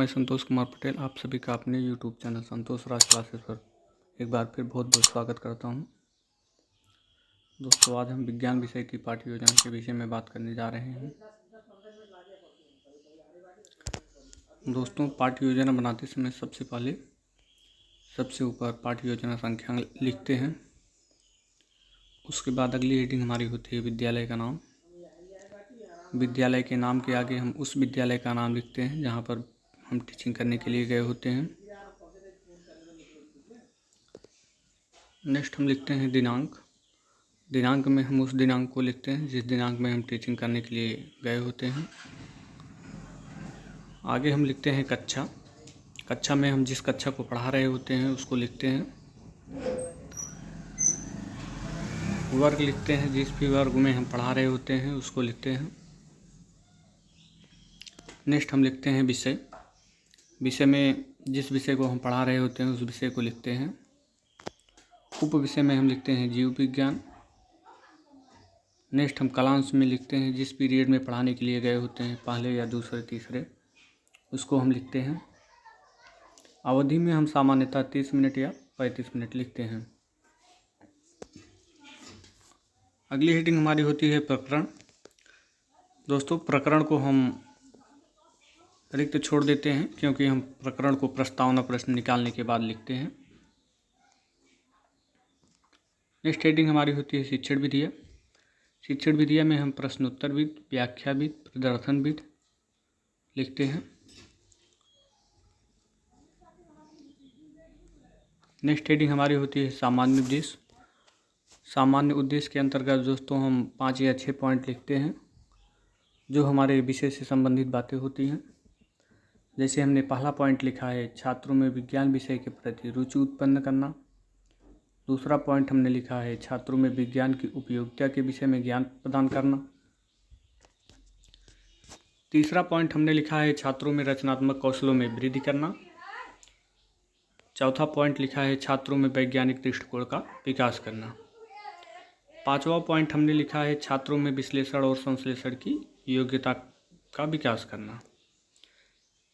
मैं संतोष कुमार पटेल आप सभी का अपने YouTube चैनल संतोष राज क्लासेस पर एक बार फिर बहुत बहुत स्वागत करता हूं। दोस्तों, आज हम विज्ञान विषय की पाठ्य योजना के विषय में बात करने जा रहे हैं। दोस्तों, पाठ्य योजना बनाते समय सबसे पहले सबसे ऊपर पाठ्य योजना संख्या लिखते हैं। उसके बाद अगली हेडिंग हमारी होती है विद्यालय का नाम। विद्यालय के नाम के आगे हम उस विद्यालय का नाम लिखते हैं जहाँ पर हम टीचिंग करने के लिए गए होते हैं। नेक्स्ट हम लिखते हैं दिनांक। दिनांक में हम उस दिनांक को लिखते हैं जिस दिनांक में हम टीचिंग करने के लिए गए होते हैं। आगे हम लिखते हैं कक्षा। कक्षा में हम जिस कक्षा को पढ़ा रहे होते हैं उसको लिखते हैं। वर्ग लिखते हैं, जिस भी वर्ग में हम पढ़ा रहे होते हैं उसको लिखते हैं। नेक्स्ट हम लिखते हैं विषय। विषय में जिस विषय को हम पढ़ा रहे होते हैं उस विषय को लिखते हैं। उप विषय में हम लिखते हैं जीव विज्ञान। नेक्स्ट हम कालांश में लिखते हैं जिस पीरियड में पढ़ाने के लिए गए होते हैं, पहले या दूसरे तीसरे, उसको हम लिखते हैं। अवधि में हम सामान्यतः 30 मिनट या 35 मिनट लिखते हैं। अगली हेडिंग हमारी होती है प्रकरण। दोस्तों, प्रकरण को हम रिक्त छोड़ देते हैं क्योंकि हम प्रकरण को प्रस्तावना प्रश्न निकालने के बाद लिखते हैं। नेक्स्ट हेडिंग हमारी होती है शिक्षण विधियाँ। शिक्षण विधियाँ में हम प्रश्नोत्तर विध, व्याख्या विध, प्रदर्शन विध लिखते हैं। नेक्स्ट हेडिंग हमारी होती है सामान्य उद्देश्य। सामान्य उद्देश्य के अंतर्गत दोस्तों हम 5 या 6 पॉइंट लिखते हैं जो हमारे विषय से संबंधित बातें होती हैं। जैसे हमने पहला पॉइंट लिखा है छात्रों में विज्ञान विषय के प्रति रुचि उत्पन्न करना। दूसरा पॉइंट हमने लिखा है छात्रों में विज्ञान की उपयोगिता के विषय में ज्ञान प्रदान करना। तीसरा पॉइंट हमने लिखा है छात्रों में रचनात्मक कौशलों में वृद्धि करना। चौथा पॉइंट लिखा है छात्रों में वैज्ञानिक दृष्टिकोण का विकास करना। पांचवा पॉइंट हमने लिखा है छात्रों में विश्लेषण और संश्लेषण की योग्यता का विकास करना।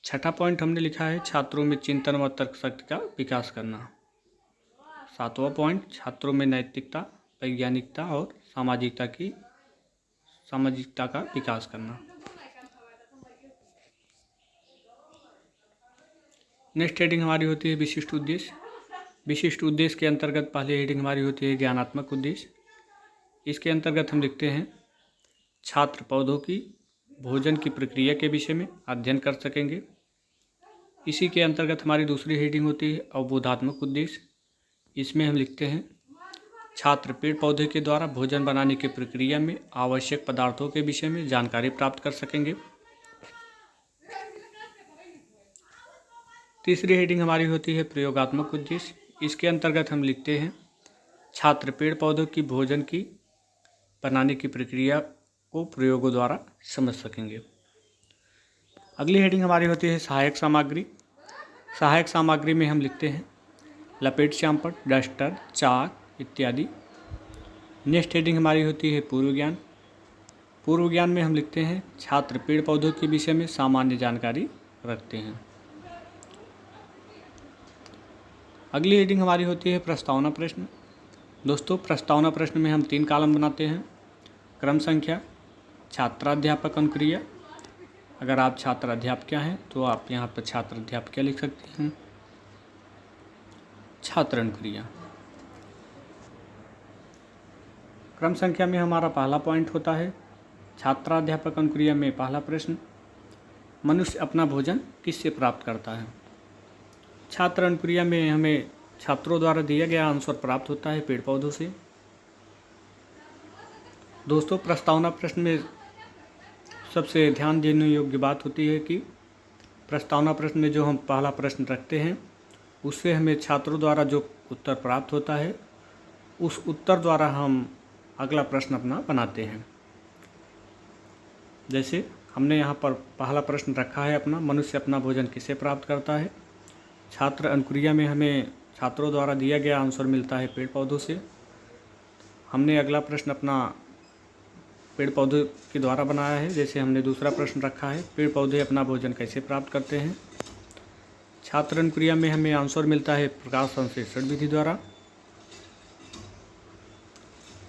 छठा पॉइंट हमने लिखा है छात्रों में चिंतन व तर्क शक्ति का विकास करना। सातवां पॉइंट छात्रों में नैतिकता, वैज्ञानिकता और सामाजिकता का विकास करना। नेक्स्ट हेडिंग हमारी होती है विशिष्ट उद्देश्य। विशिष्ट उद्देश्य के अंतर्गत पहली हेडिंग हमारी होती है ज्ञानात्मक उद्देश्य। इसके अंतर्गत हम लिखते हैं छात्र पौधों की भोजन की प्रक्रिया के विषय में अध्ययन कर सकेंगे। इसी के अंतर्गत हमारी दूसरी हेडिंग होती है अवबोधात्मक उद्देश्य। इसमें हम लिखते हैं छात्र पेड़ पौधे के द्वारा भोजन बनाने की प्रक्रिया में आवश्यक पदार्थों के विषय में जानकारी प्राप्त कर सकेंगे। तीसरी हेडिंग हमारी होती है प्रयोगात्मक उद्देश्य। इसके अंतर्गत हम लिखते हैं छात्र पेड़ पौधों की भोजन की बनाने की प्रक्रिया को प्रयोगों द्वारा समझ सकेंगे। अगली हेडिंग हमारी होती है सहायक सामग्री। सहायक सामग्री में हम लिखते हैं लपेट श्यामपट्ट, डस्टर, चाक इत्यादि। नेक्स्ट हेडिंग हमारी होती है पूर्व ज्ञान। पूर्व ज्ञान में हम लिखते हैं छात्र पेड़ पौधों के विषय में सामान्य जानकारी रखते हैं। अगली हेडिंग हमारी होती है प्रस्तावना प्रश्न। दोस्तों, प्रस्तावना प्रश्न में हम 3 कॉलम बनाते हैं। क्रम संख्या, छात्राध्यापक अनुक्रिया। अगर आप छात्र अध्यापक हैं तो आप यहाँ पर छात्र अध्यापक लिख सकते हैं। छात्र अनुक्रिया। क्रम संख्या में हमारा पहला पॉइंट होता है छात्राध्यापक अनुक्रिया में पहला प्रश्न, मनुष्य अपना भोजन किससे प्राप्त करता है। छात्र अनुक्रिया में हमें छात्रों द्वारा दिया गया आंसर प्राप्त होता है पेड़ पौधों से। दोस्तों, प्रस्तावना प्रश्न में सबसे ध्यान देने योग्य बात होती है कि प्रस्तावना प्रश्न में जो हम पहला प्रश्न रखते हैं उससे हमें छात्रों द्वारा जो उत्तर प्राप्त होता है उस उत्तर द्वारा हम अगला प्रश्न अपना बनाते हैं। जैसे हमने यहाँ पर पहला प्रश्न रखा है अपना, मनुष्य अपना भोजन किससे प्राप्त करता है। छात्र अनुक्रिया में हमें छात्रों द्वारा दिया गया आंसर मिलता है पेड़ पौधों से। हमने अगला प्रश्न अपना पेड़ पौधे के द्वारा बनाया है। जैसे हमने दूसरा प्रश्न रखा है पेड़ पौधे अपना भोजन कैसे प्राप्त करते हैं। छात्र अनुक्रिया में हमें आंसर मिलता है प्रकाश संश्लेषण विधि द्वारा।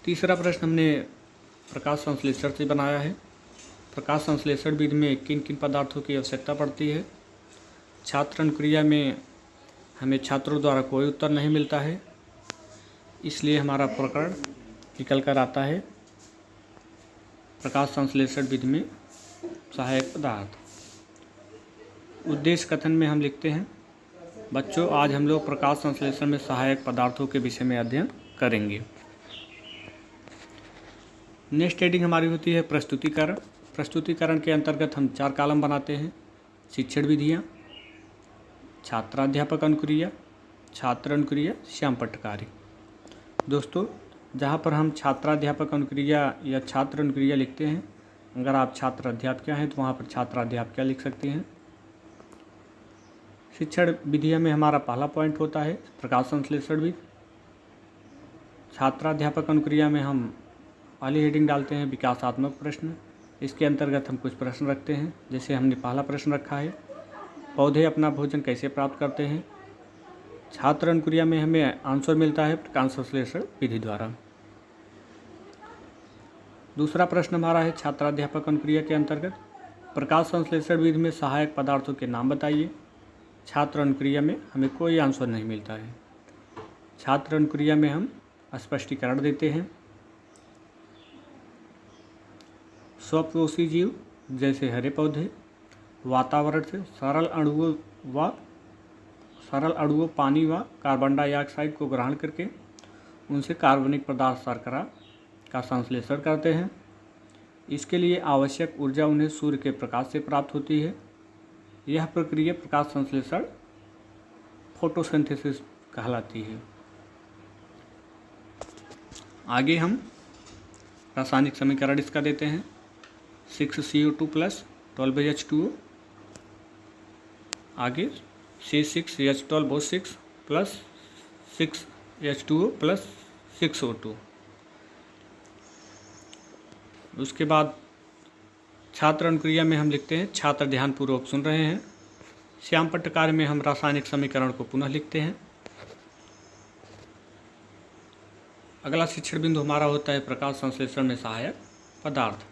तीसरा प्रश्न हमने प्रकाश संश्लेषण से बनाया है। प्रकाश संश्लेषण विधि में किन किन पदार्थों की आवश्यकता पड़ती है। छात्र अनुक्रिया में हमें छात्रों द्वारा कोई उत्तर नहीं मिलता है, इसलिए हमारा प्रकरण निकल कर आता है प्रकाश संश्लेषण विधि में सहायक पदार्थ। उद्देश्य कथन में हम लिखते हैं, बच्चों आज हम लोग प्रकाश संश्लेषण में सहायक पदार्थों के विषय में अध्ययन करेंगे। नेक्स्ट हेडिंग हमारी होती है प्रस्तुतिकरण। प्रस्तुतिकरण के अंतर्गत हम 4 कॉलम बनाते हैं। शिक्षण विधियाँ, छात्राध्यापक अनुक्रिया, छात्र अनुक्रिया, श्यामपट्ट कार्य। दोस्तों, जहाँ पर हम छात्राध्यापक अनुक्रिया या छात्र अनुक्रिया लिखते हैं, अगर आप छात्र अध्यापक हैं तो वहाँ पर छात्राध्यापक लिख सकते हैं। शिक्षण विधिया में हमारा पहला पॉइंट होता है प्रकाश संश्लेषण विधि। छात्राध्यापक अनुक्रिया में हम पहली हेडिंग डालते हैं विकासात्मक प्रश्न। इसके अंतर्गत हम कुछ प्रश्न रखते हैं, जैसे हमने पहला प्रश्न रखा है पौधे अपना भोजन कैसे प्राप्त करते हैं। छात्र अनुक्रिया में हमें आंसर मिलता है प्रकाश संश्लेषण विधि द्वारा। दूसरा प्रश्न हमारा है छात्राध्यापक अनुक्रिया के अंतर्गत प्रकाश संश्लेषण विधि में सहायक पदार्थों के नाम बताइए। छात्र अनुक्रिया में हमें कोई आंसर नहीं मिलता है। छात्र अनुक्रिया में हम स्पष्टीकरण देते हैं। स्वपोषी जीव जैसे हरे पौधे वातावरण से सरल अणुओं पानी व कार्बन डाइऑक्साइड को ग्रहण करके उनसे कार्बनिक पदार्थ शर्करा का संश्लेषण करते हैं। इसके लिए आवश्यक ऊर्जा उन्हें सूर्य के प्रकाश से प्राप्त होती है। यह प्रक्रिया प्रकाश संश्लेषण फोटोसिंथेसिस कहलाती है। आगे हम रासायनिक समीकरण इसका देते हैं 6CO2 + 12H2O। आगे C6H12O6 + 6H2O + 6O2। उसके बाद छात्र अनुक्रिया में हम लिखते हैं छात्र ध्यानपूर्वक सुन रहे हैं। श्यामपट्ट कार्य में हम रासायनिक समीकरण को पुनः लिखते हैं। अगला शिक्षण बिंदु हमारा होता है प्रकाश संश्लेषण में सहायक पदार्थ।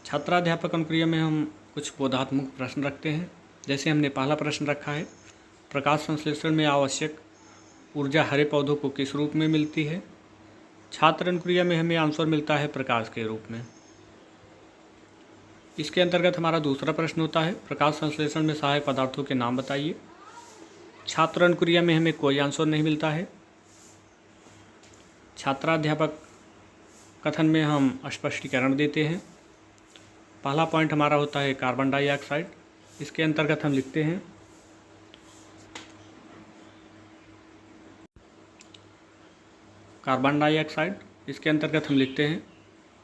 छात्राध्यापक अनुक्रिया में हम कुछ बोधात्मक प्रश्न रखते हैं, जैसे हमने पहला प्रश्न रखा है प्रकाश संश्लेषण में आवश्यक ऊर्जा हरे पौधों को किस रूप में मिलती है। छात्र अनुक्रिया में हमें आंसर मिलता है प्रकाश के रूप में। इसके अंतर्गत हमारा दूसरा प्रश्न होता है प्रकाश संश्लेषण में सहायक पदार्थों के नाम बताइए। छात्र अनुक्रिया में हमें कोई आंसर नहीं मिलता है। छात्राध्यापक कथन में हम स्पष्टीकरण देते हैं। पहला पॉइंट हमारा होता है कार्बन डाइऑक्साइड। इसके अंतर्गत हम लिखते हैं कार्बन डाइऑक्साइड। इसके अंतर्गत हम लिखते हैं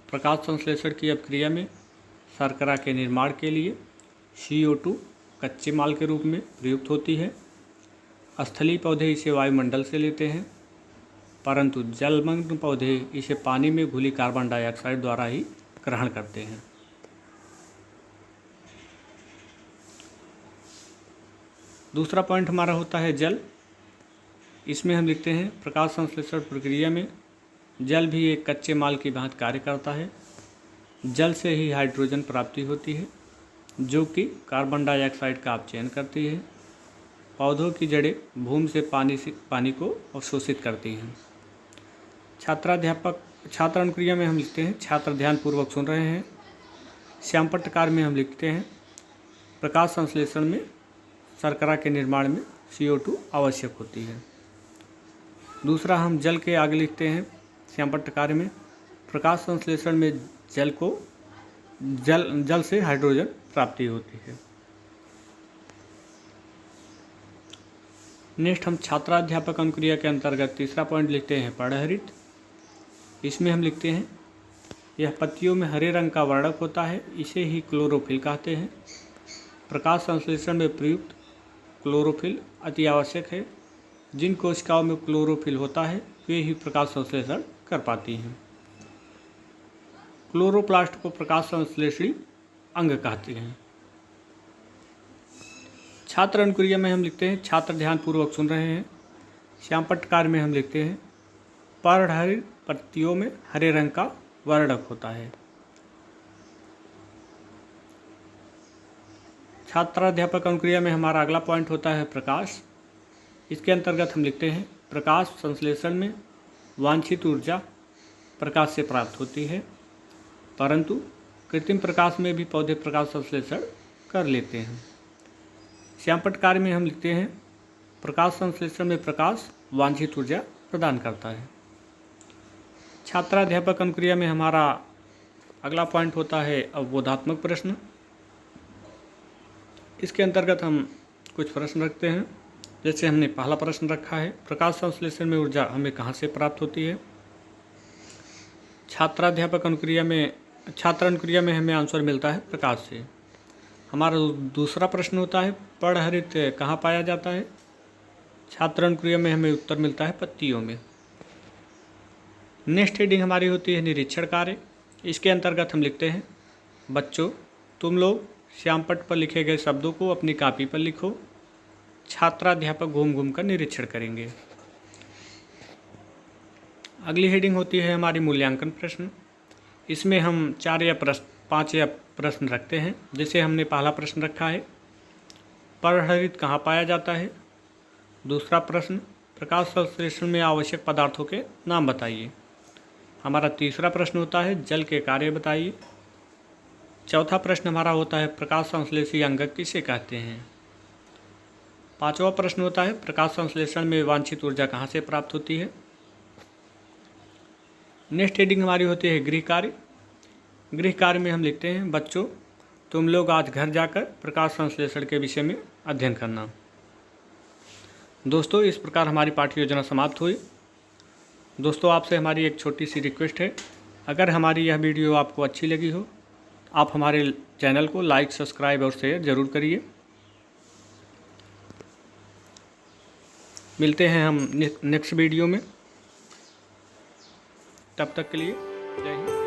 प्रकाश संश्लेषण की अभिक्रिया में शर्करा के निर्माण के लिए CO2 कच्चे माल के रूप में प्रयुक्त होती है। स्थलीय पौधे इसे वायुमंडल से लेते हैं, परंतु जलमग्न पौधे इसे पानी में घुली कार्बन डाइऑक्साइड द्वारा ही ग्रहण करते हैं। दूसरा पॉइंट हमारा होता है जल। इसमें हम लिखते हैं प्रकाश संश्लेषण प्रक्रिया में जल भी एक कच्चे माल की भांति कार्य करता है। जल से ही हाइड्रोजन प्राप्ति होती है, जो कि कार्बन डाइऑक्साइड का अपचयन करती है। पौधों की जड़ें भूमि से पानी को अवशोषित करती हैं। छात्र अनुक्रिया में हम लिखते हैं छात्र ध्यानपूर्वक सुन रहे हैं। श्यामपट्ट कार्य में हम लिखते हैं प्रकाश संश्लेषण में शर्करा के निर्माण में CO2 आवश्यक होती है। दूसरा हम जल के आगे लिखते हैं श्यामपट्ट कार्य में प्रकाश संश्लेषण में जल से हाइड्रोजन प्राप्ति होती है। नेक्स्ट हम छात्राध्यापक अनुक्रिया के अंतर्गत तीसरा पॉइंट लिखते हैं पर्णहरित। इसमें हम लिखते हैं यह पत्तियों में हरे रंग का वर्णक होता है, इसे ही क्लोरोफिल कहते हैं। प्रकाश संश्लेषण में प्रयुक्त क्लोरोफिल अति आवश्यक है। जिन कोशिकाओं में क्लोरोफिल होता है वे ही प्रकाश संश्लेषण कर पाती हैं। क्लोरोप्लास्ट को प्रकाश संश्लेषणी अंग कहते हैं। छात्र अनुक्रिया में हम लिखते हैं छात्र ध्यानपूर्वक सुन रहे हैं। श्यामपट्ट कार्य में हम लिखते हैं पर्णहरित पत्तियों में हरे रंग का वर्णक होता है। छात्राध्यापक अनुक्रिया में हमारा अगला पॉइंट होता है प्रकाश। इसके अंतर्गत हम लिखते हैं प्रकाश संश्लेषण में वांछित ऊर्जा प्रकाश से प्राप्त होती है, परंतु कृत्रिम प्रकाश में भी पौधे प्रकाश संश्लेषण कर लेते हैं। श्यामपट्ट कार्य में हम लिखते हैं प्रकाश संश्लेषण में प्रकाश वांछित ऊर्जा प्रदान करता है। छात्राध्यापक अनुक्रिया में हमारा अगला पॉइंट होता है अवबोधात्मक प्रश्न। इसके अंतर्गत हम कुछ प्रश्न रखते हैं। जैसे हमने पहला प्रश्न रखा है प्रकाश संश्लेषण में ऊर्जा हमें कहाँ से प्राप्त होती है। छात्र अनुक्रिया में हमें आंसर मिलता है प्रकाश से। हमारा दूसरा प्रश्न होता है पर्णहरित कहाँ पाया जाता है। छात्र अनुक्रिया में हमें उत्तर मिलता है पत्तियों में। नेक्स्ट हेडिंग हमारी होती है निरीक्षण कार्य। इसके अंतर्गत हम लिखते हैं बच्चों तुम लोग श्यामपट्ट पर लिखे गए शब्दों को अपनी कॉपी पर लिखो। छात्राध्यापक घूम घूम कर निरीक्षण करेंगे। अगली हेडिंग होती है हमारी मूल्यांकन प्रश्न। इसमें हम 5 या प्रश्न रखते हैं। जैसे हमने पहला प्रश्न रखा है पर्णहरित कहाँ पाया जाता है। दूसरा प्रश्न प्रकाश संश्लेषण में आवश्यक पदार्थों के नाम बताइए। हमारा तीसरा प्रश्न होता है जल के कार्य बताइए। चौथा प्रश्न हमारा होता है प्रकाश संश्लेषी अंगक किसे कहते हैं। पांचवा प्रश्न होता है प्रकाश संश्लेषण में वांछित ऊर्जा कहाँ से प्राप्त होती है। नेक्स्ट हेडिंग हमारी होती है गृह कार्य। गृह कार्य में हम लिखते हैं बच्चों तुम लोग आज घर जाकर प्रकाश संश्लेषण के विषय में अध्ययन करना। दोस्तों इस प्रकार हमारी पाठ्य योजना समाप्त हुई। दोस्तों आपसे हमारी एक छोटी सी रिक्वेस्ट है, अगर हमारी यह वीडियो आपको अच्छी लगी हो आप हमारे चैनल को लाइक सब्सक्राइब और शेयर ज़रूर करिए। मिलते हैं हम नेक्स्ट वीडियो में, तब तक के लिए जय हिंद।